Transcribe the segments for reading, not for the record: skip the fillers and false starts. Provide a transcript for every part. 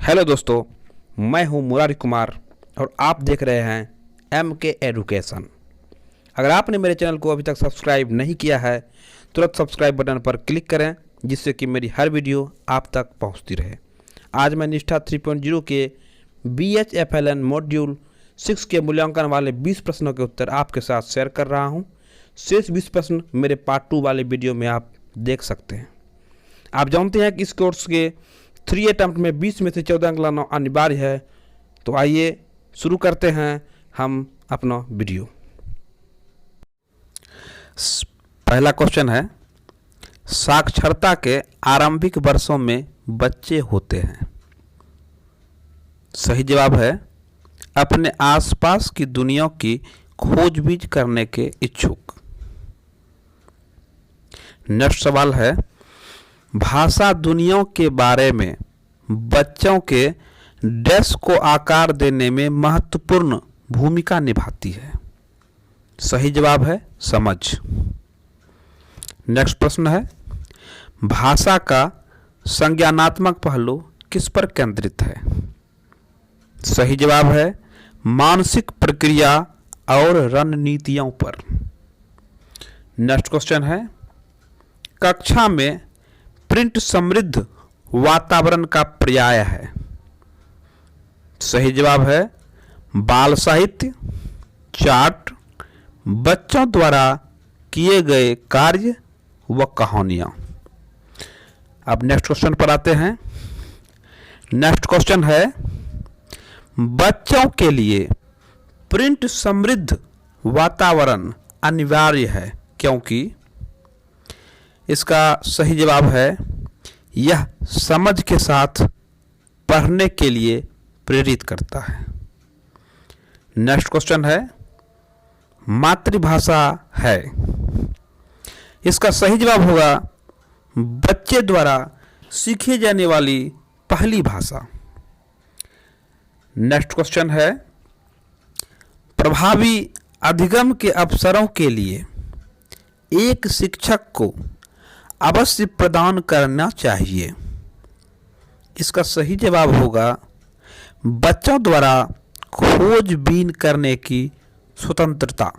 Hello दोस्तों, मैं हूं मुरारी कुमार और आप देख रहे हैं MK एजुकेशन। अगर आपने मेरे चैनल को अभी तक सब्सक्राइब नहीं किया है, तुरंत सब्सक्राइब बटन पर क्लिक करें जिससे कि मेरी हर वीडियो आप तक पहुंचती रहे। आज मैं निष्ठा 3.0 के BHFLN मॉड्यूल 6 के मूल्यांकन वाले 20 प्रश्नों के उत्तर आपके साथ शेयर कर रहा हूं। शेष 20 प्रश्न मेरे पार्ट 2 वाले वीडियो में आप देख सकते हैं। आप जानते हैं कि इस कोर्स के 3 अटेम्प्ट में 20 में से 14 अंक लाना अनिवार्य है। तो आइए शुरू करते हैं हम अपना वीडियो। पहला क्वेश्चन है, साक्षरता के आरंभिक वर्षों में बच्चे होते हैं। सही जवाब है अपने आसपास की दुनिया की खोजबीन करने के इच्छुक। नेक्स्ट सवाल है, भाषा दुनिया के बारे में बच्चों के डैश को आकार देने में महत्वपूर्ण भूमिका निभाती है। सही जवाब है समझ। नेक्स्ट प्रश्न है, भाषा का संज्ञानात्मक पहलू किस पर केंद्रित है। सही जवाब है मानसिक प्रक्रिया और रणनीतियों पर। नेक्स्ट क्वेश्चन है, कक्षा में प्रिंट समृद्ध वातावरण का पर्याय है। सही जवाब है बाल साहित्य, चार्ट, बच्चों द्वारा किए गए कार्य व कहानियां। अब नेक्स्ट क्वेश्चन पर आते हैं। नेक्स्ट क्वेश्चन है, बच्चों के लिए प्रिंट समृद्ध वातावरण अनिवार्य है क्योंकि। इसका सही जवाब है यह समझ के साथ पढ़ने के लिए प्रेरित करता है। नेक्स्ट क्वेश्चन है, मातृभाषा है। इसका सही जवाब होगा बच्चे द्वारा सीखी जाने वाली पहली भाषा। नेक्स्ट क्वेश्चन है, प्रभावी अधिगम के अवसरों के लिए एक शिक्षक को अवश्य प्रदान करना चाहिए। इसका सही जवाब होगा बच्चों द्वारा खोजबीन करने की स्वतंत्रता।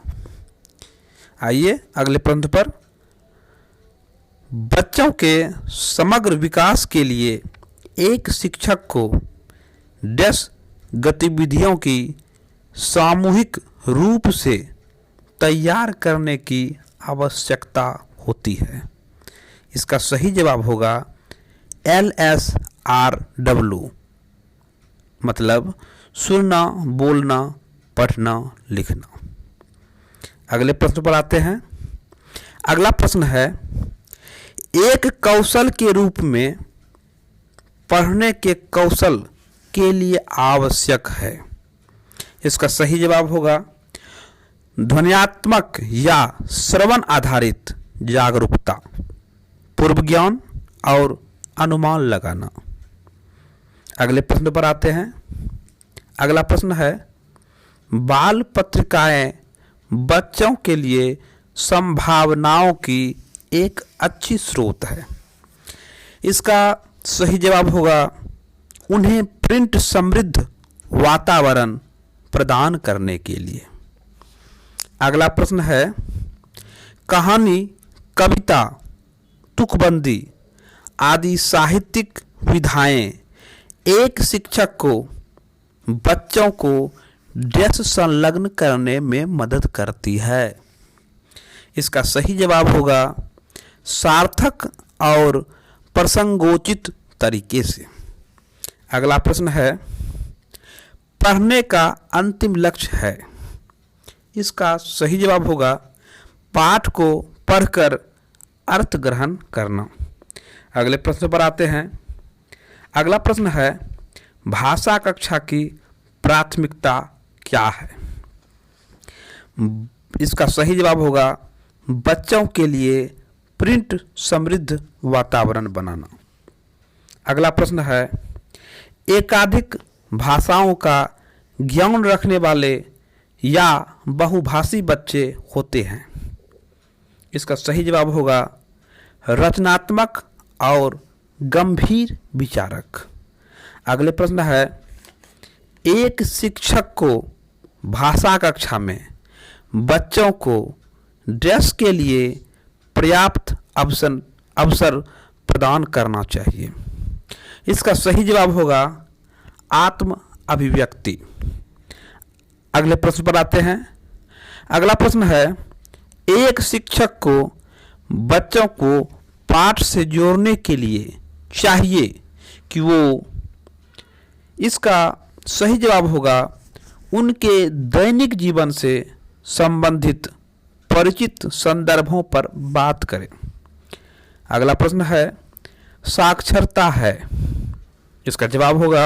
आइए अगले प्रश्न पर। बच्चों के समग्र विकास के लिए एक शिक्षक को डैश गतिविधियों की सामूहिक रूप से तैयार करने की आवश्यकता होती है। इसका सही जवाब होगा LSRW, मतलब सुनना, बोलना, पढ़ना, लिखना। अगले प्रश्न पर आते हैं। अगला प्रश्न है, एक कौशल के रूप में पढ़ने के कौशल के लिए आवश्यक है। इसका सही जवाब होगा ध्वन्यात्मक या श्रवण आधारित जागरूकता, पूर्व ज्ञान और अनुमान लगाना। अगले प्रश्न पर आते हैं। अगला प्रश्न है, बाल पत्रिकाएं बच्चों के लिए संभावनाओं की एक अच्छी स्रोत है। इसका सही जवाब होगा उन्हें प्रिंट समृद्ध वातावरण प्रदान करने के लिए। अगला प्रश्न है, कहानी, कविता, तुकबंदी आदि साहित्यिक विधाएं एक शिक्षक को बच्चों को डैश संलग्न करने में मदद करती है। इसका सही जवाब होगा सार्थक और प्रसंगोचित तरीके से। अगला प्रश्न है, पढ़ने का अंतिम लक्ष्य है। इसका सही जवाब होगा पाठ को पढ़कर अर्थ ग्रहण करना। अगले प्रश्न पर आते हैं। अगला प्रश्न है, भाषा कक्षा की प्राथमिकता क्या है। इसका सही जवाब होगा बच्चों के लिए प्रिंट समृद्ध वातावरण बनाना। अगला प्रश्न है, एकाधिक भाषाओं का ज्ञान रखने वाले या बहुभाषी बच्चे होते हैं। इसका सही जवाब होगा रचनात्मक और गंभीर विचारक। अगले प्रश्न है, एक शिक्षक को भाषा कक्षा में बच्चों को ड्रेस के लिए पर्याप्त अवसर प्रदान करना चाहिए। इसका सही जवाब होगा आत्म अभिव्यक्ति। अगले प्रश्न पर आते हैं। अगला प्रश्न है, एक शिक्षक को बच्चों को पाठ से जोड़ने के लिए चाहिए कि वो, इसका सही जवाब होगा उनके दैनिक जीवन से संबंधित परिचित संदर्भों पर बात करें। अगला प्रश्न है, साक्षरता है, इसका जवाब होगा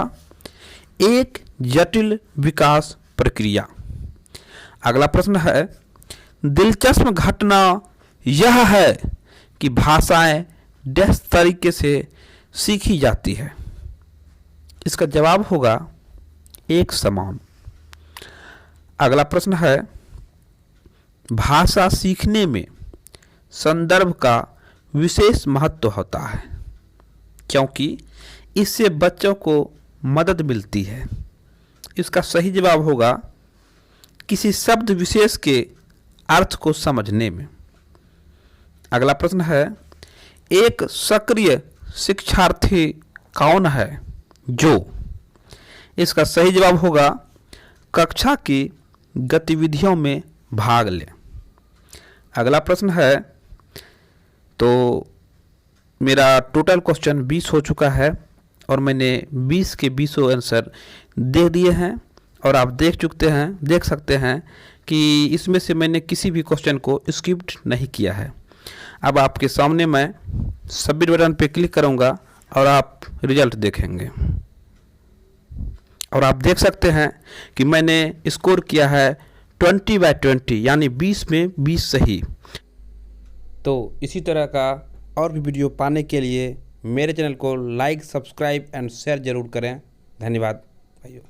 एक जटिल विकास प्रक्रिया। अगला प्रश्न है, दिलचस्प घटना यह है कि भाषाएं डैश तरीके से सीखी जाती है। इसका जवाब होगा एक समान। अगला प्रश्न है, भाषा सीखने में संदर्भ का विशेष महत्व होता है क्योंकि इससे बच्चों को मदद मिलती है। इसका सही जवाब होगा किसी शब्द विशेष के अर्थ को समझने में। अगला प्रश्न है, एक सक्रिय शिक्षार्थी कौन है जो, इसका सही जवाब होगा कक्षा की गतिविधियों में भाग ले। अगला प्रश्न है, तो मेरा टोटल क्वेश्चन 20 हो चुका है और मैंने 20 के 20 आंसर दे दिए हैं और आप देख सकते हैं कि इसमें से मैंने किसी भी क्वेश्चन को स्किप्ट नहीं किया है। अब आपके सामने मैं सबमिट बटन पे क्लिक करूंगा और आप रिजल्ट देखेंगे और आप देख सकते हैं कि मैंने स्कोर किया है 20/20 यानी 20 में 20 सही। तो इसी तरह का और भी वीडियो पाने के लिए मेरे चैनल को लाइक, सब्सक्राइब एंड शेयर जरूर करें। धन्यवाद भाइयों।